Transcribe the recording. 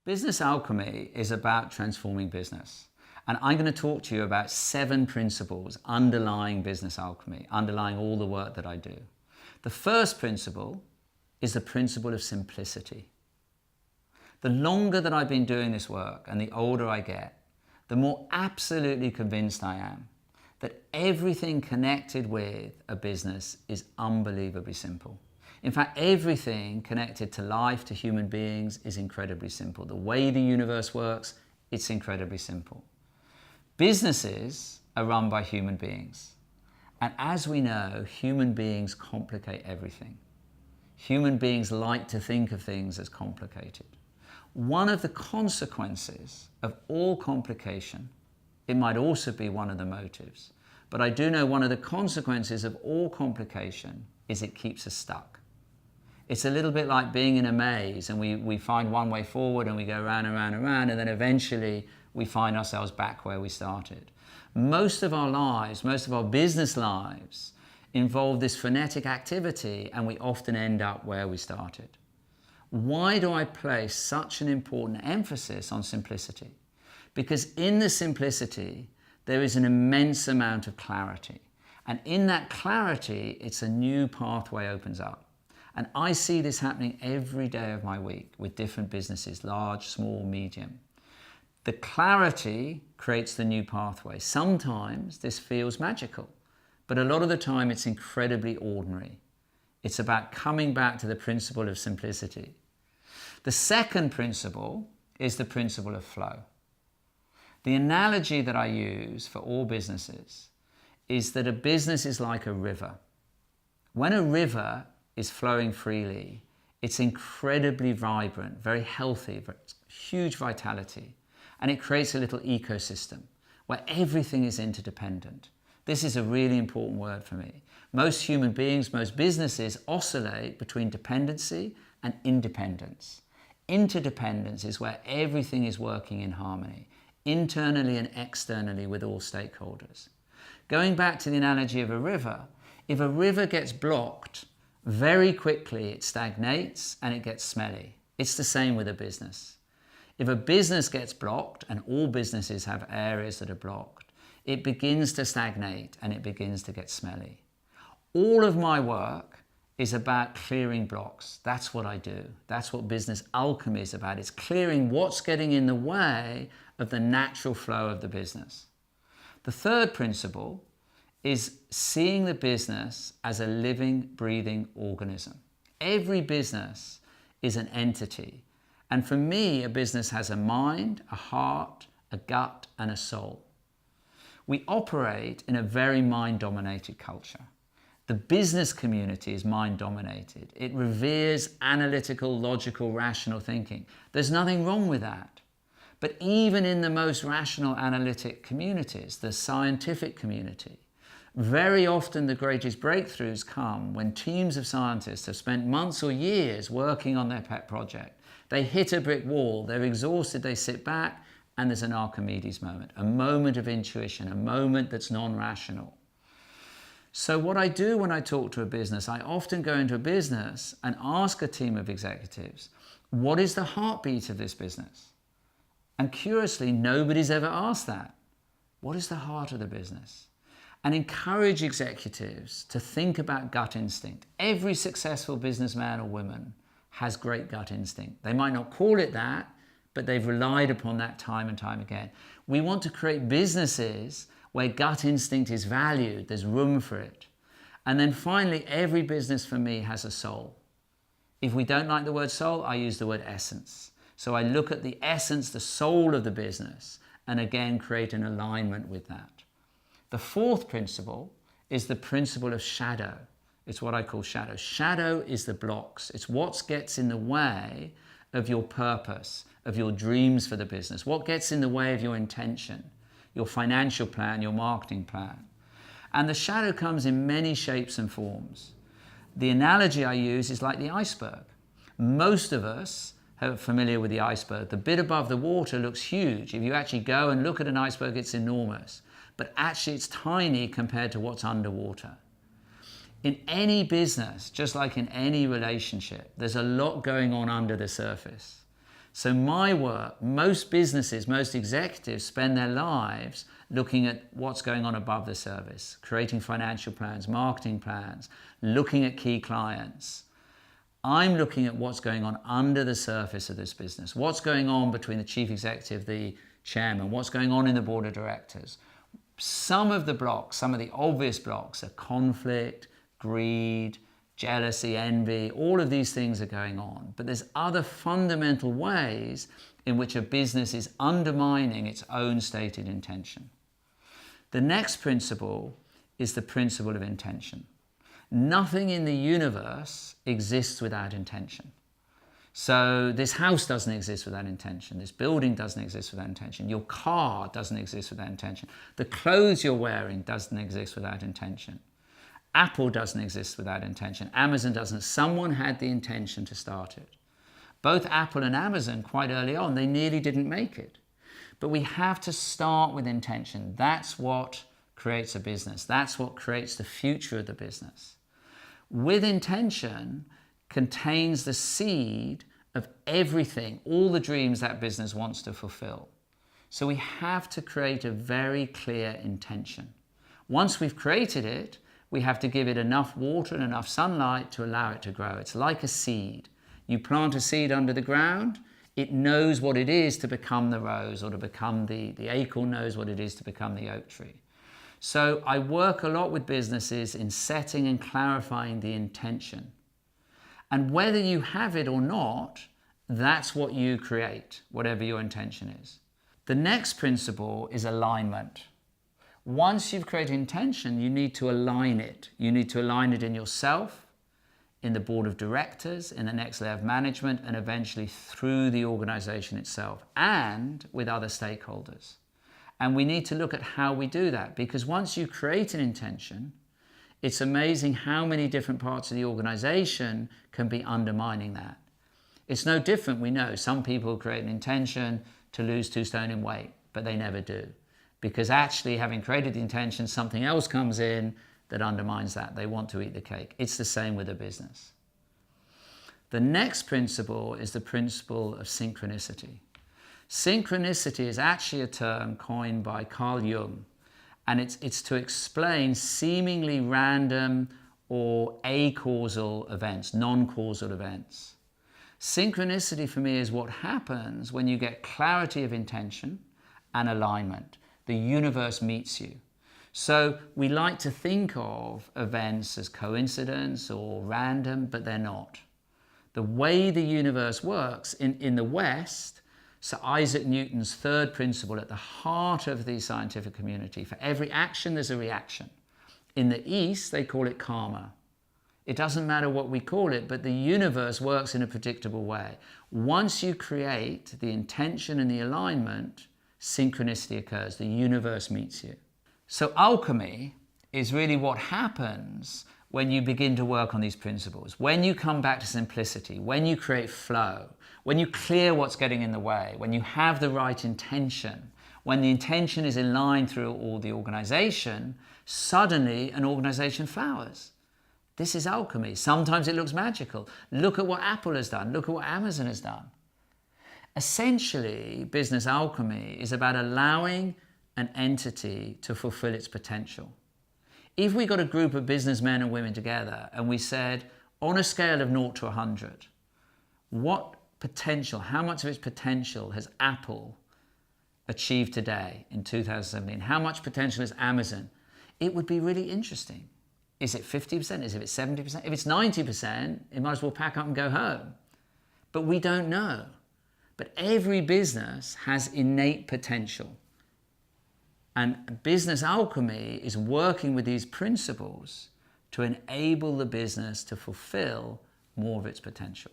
Business Alchemy is about transforming business. And I'm going to talk to you about 7 principles underlying Business Alchemy, underlying all the work that I do. The first principle is the principle of simplicity. The longer that I've been doing this work and the older I get, the more absolutely convinced I am that everything connected with a business is unbelievably simple. In fact, everything connected to life, to human beings, is incredibly simple. The way the universe works, it's incredibly simple. Businesses are run by human beings. And as we know, human beings complicate everything. Human beings like to think of things as complicated. One of the consequences of all complication, it might also be one of the motives, but I do know one of the consequences of all complication is it keeps us stuck. It's a little bit like being in a maze and we find one way forward and we go round and round and round, and then eventually we find ourselves back where we started. Most of our lives, most of our business lives involve this frenetic activity, and we often end up where we started. Why do I place such an important emphasis on simplicity? Because in the simplicity, there is an immense amount of clarity. And in that clarity, it's a new pathway opens up. And I see this happening every day of my week with different businesses, large, small, medium. The clarity creates the new pathway. Sometimes this feels magical, but a lot of the time it's incredibly ordinary. It's about coming back to the principle of simplicity. The second principle is the principle of flow. The analogy that I use for all businesses is that a business is like a river. When a river is flowing freely, it's incredibly vibrant, very healthy, huge vitality, and it creates a little ecosystem where everything is interdependent. This is a really important word for me. Most human beings, most businesses oscillate between dependency and independence. Interdependence is where everything is working in harmony, internally and externally with all stakeholders. Going back to the analogy of a river, if a river gets blocked, very quickly it stagnates and it gets smelly. It's the same with a business. If a business gets blocked, and all businesses have areas that are blocked, it begins to stagnate and it begins to get smelly. All of my work is about clearing blocks. That's what I do. That's what Business Alchemy is about. It's clearing what's getting in the way of the natural flow of the business. The third principle is seeing the business as a living, breathing organism. Every business is an entity. And for me, a business has a mind, a heart, a gut, and a soul. We operate in a very mind-dominated culture. The business community is mind-dominated. It reveres analytical, logical, rational thinking. There's nothing wrong with that. But even in the most rational, analytic communities, the scientific community, very often the greatest breakthroughs come when teams of scientists have spent months or years working on their pet project. They hit a brick wall, they're exhausted, they sit back, and there's an Archimedes moment, a moment of intuition, a moment that's non-rational. So what I do when I talk to a business, I often go into a business and ask a team of executives, what is the heartbeat of this business? And curiously, nobody's ever asked that. What is the heart of the business? And encourage executives to think about gut instinct. Every successful businessman or woman has great gut instinct. They might not call it that, but they've relied upon that time and time again. We want to create businesses where gut instinct is valued, there's room for it. And then finally, every business for me has a soul. If we don't like the word soul, I use the word essence. So I look at the essence, the soul of the business, and again create an alignment with that. The fourth principle is the principle of shadow. It's what I call shadow. Shadow is the blocks. It's what gets in the way of your purpose, of your dreams for the business, what gets in the way of your intention, your financial plan, your marketing plan. And the shadow comes in many shapes and forms. The analogy I use is like the iceberg. Most of us are familiar with the iceberg. The bit above the water looks huge. If you actually go and look at an iceberg, it's enormous. But actually it's tiny compared to what's underwater. In any business, just like in any relationship, there's a lot going on under the surface. So my work, most businesses, most executives spend their lives looking at what's going on above the surface, creating financial plans, marketing plans, looking at key clients. I'm looking at what's going on under the surface of this business. What's going on between the chief executive, the chairman, what's going on in the board of directors. Some of the blocks, some of the obvious blocks are conflict, greed, jealousy, envy, all of these things are going on. But there's other fundamental ways in which a business is undermining its own stated intention. The next principle is the principle of intention. Nothing in the universe exists without intention. So this house doesn't exist without intention. This building doesn't exist without intention. Your car doesn't exist without intention. The clothes you're wearing doesn't exist without intention. Apple doesn't exist without intention. Amazon doesn't. Someone had the intention to start it. Both Apple and Amazon, quite early on, they nearly didn't make it. But we have to start with intention. That's what creates a business. That's what creates the future of the business. With intention contains the seed of everything, all the dreams that business wants to fulfill. So we have to create a very clear intention. Once we've created it, we have to give it enough water and enough sunlight to allow it to grow. It's like a seed. You plant a seed under the ground, it knows what it is to become the rose, or to become the acorn knows what it is to become the oak tree. So I work a lot with businesses in setting and clarifying the intention. And whether you have it or not, that's what you create, whatever your intention is. The next principle is alignment. Once you've created intention, you need to align it. You need to align it in yourself, in the board of directors, in the next layer of management, and eventually through the organization itself, and with other stakeholders. And we need to look at how we do that, because once you create an intention, it's amazing how many different parts of the organization can be undermining that. It's no different, we know. Some people create an intention to lose 2 stone in weight, but they never do. Because actually, having created the intention, something else comes in that undermines that. They want to eat the cake. It's the same with a business. The next principle is the principle of synchronicity. Synchronicity is actually a term coined by Carl Jung, and it's to explain seemingly random or acausal events, non-causal events. Synchronicity for me is what happens when you get clarity of intention and alignment. The universe meets you. So we like to think of events as coincidence or random, but they're not. The way the universe works in the West, Sir Isaac Newton's third principle at the heart of the scientific community, for every action there's a reaction. In the East, they call it karma. It doesn't matter what we call it, but the universe works in a predictable way. Once you create the intention and the alignment, synchronicity occurs. The universe meets you. So alchemy is really what happens when you begin to work on these principles. When you come back to simplicity, when you create flow, when you clear what's getting in the way, when you have the right intention, when the intention is in line through all the organization, suddenly an organization flowers. This is alchemy. Sometimes it looks magical. Look at what Apple has done. Look at what Amazon has done. Essentially, business alchemy is about allowing an entity to fulfill its potential. If we got a group of businessmen and women together and we said, on a scale of 0 to 100, what potential, how much of its potential has Apple achieved today in 2017? How much potential has Amazon? It would be really interesting. Is it 50%? Is it 70%? If it's 90%, it might as well pack up and go home. But we don't know. But every business has innate potential. And business alchemy is working with these principles to enable the business to fulfill more of its potential.